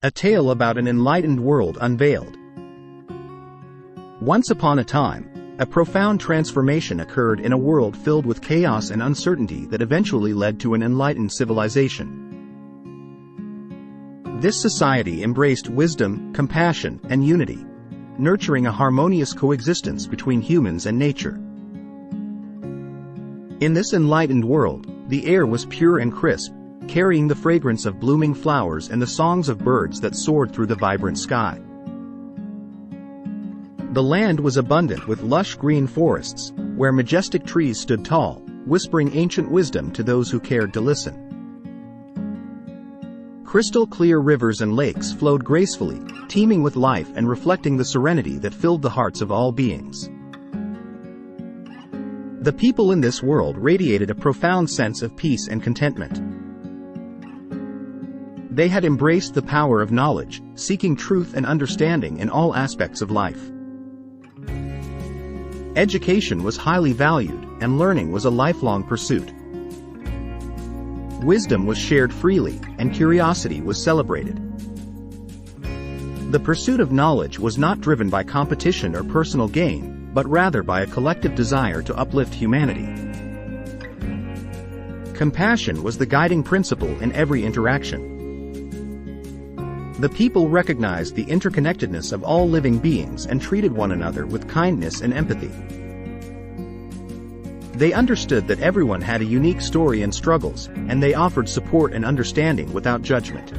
A tale about an enlightened world unveiled. Once upon a time, a profound transformation occurred in a world filled with chaos and uncertainty that eventually led to an enlightened civilization. This society embraced wisdom, compassion, and unity, nurturing a harmonious coexistence between humans and nature. In this enlightened world, the air was pure and crisp, carrying the fragrance of blooming flowers and the songs of birds that soared through the vibrant sky. The land was abundant with lush green forests, where majestic trees stood tall, whispering ancient wisdom to those who cared to listen. Crystal clear rivers and lakes flowed gracefully, teeming with life and reflecting the serenity that filled the hearts of all beings. The people in this world radiated a profound sense of peace and contentment. They had embraced the power of knowledge, seeking truth and understanding in all aspects of life. Education was highly valued, and learning was a lifelong pursuit. Wisdom was shared freely, and curiosity was celebrated. The pursuit of knowledge was not driven by competition or personal gain, but rather by a collective desire to uplift humanity. Compassion was the guiding principle in every interaction. The people recognized the interconnectedness of all living beings and treated one another with kindness and empathy. They understood that everyone had a unique story and struggles, and they offered support and understanding without judgment.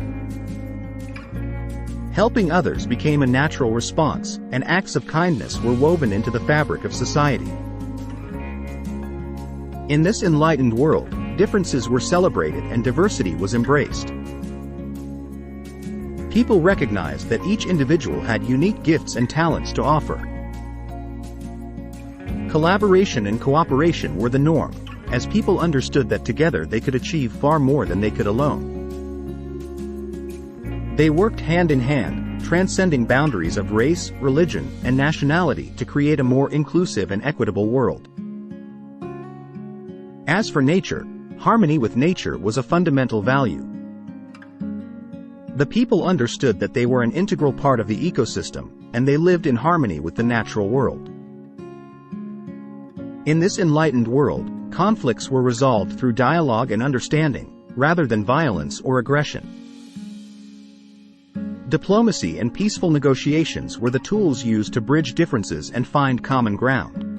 Helping others became a natural response, and acts of kindness were woven into the fabric of society. In this enlightened world, differences were celebrated and diversity was embraced. People recognized that each individual had unique gifts and talents to offer. Collaboration and cooperation were the norm, as people understood that together they could achieve far more than they could alone. They worked hand in hand, transcending boundaries of race, religion, and nationality to create a more inclusive and equitable world. As for nature, harmony with nature was a fundamental value. The people understood that they were an integral part of the ecosystem, and they lived in harmony with the natural world. In this enlightened world, conflicts were resolved through dialogue and understanding, rather than violence or aggression. Diplomacy and peaceful negotiations were the tools used to bridge differences and find common ground.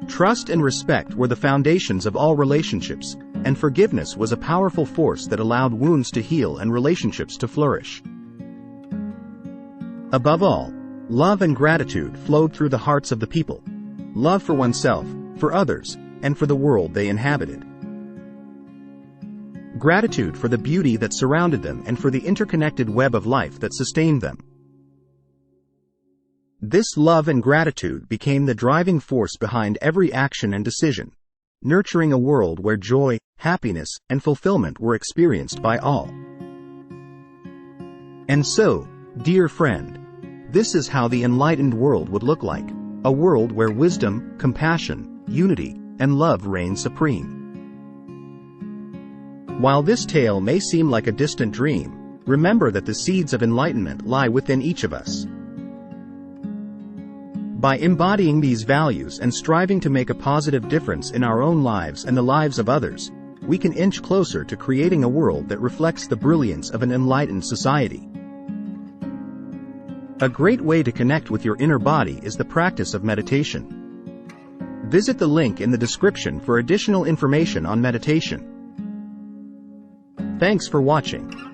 Trust and respect were the foundations of all relationships, and forgiveness was a powerful force that allowed wounds to heal and relationships to flourish. Above all, love and gratitude flowed through the hearts of the people. Love for oneself, for others, and for the world they inhabited. Gratitude for the beauty that surrounded them and for the interconnected web of life that sustained them. This love and gratitude became the driving force behind every action and decision, nurturing a world where joy, happiness, and fulfillment were experienced by all. And so, dear friend, this is how the enlightened world would look like, a world where wisdom, compassion, unity, and love reign supreme. While this tale may seem like a distant dream, remember that the seeds of enlightenment lie within each of us. By embodying these values and striving to make a positive difference in our own lives and the lives of others, we can inch closer to creating a world that reflects the brilliance of an enlightened society. A great way to connect with your inner body is the practice of meditation. Visit the link in the description for additional information on meditation. Thanks for watching.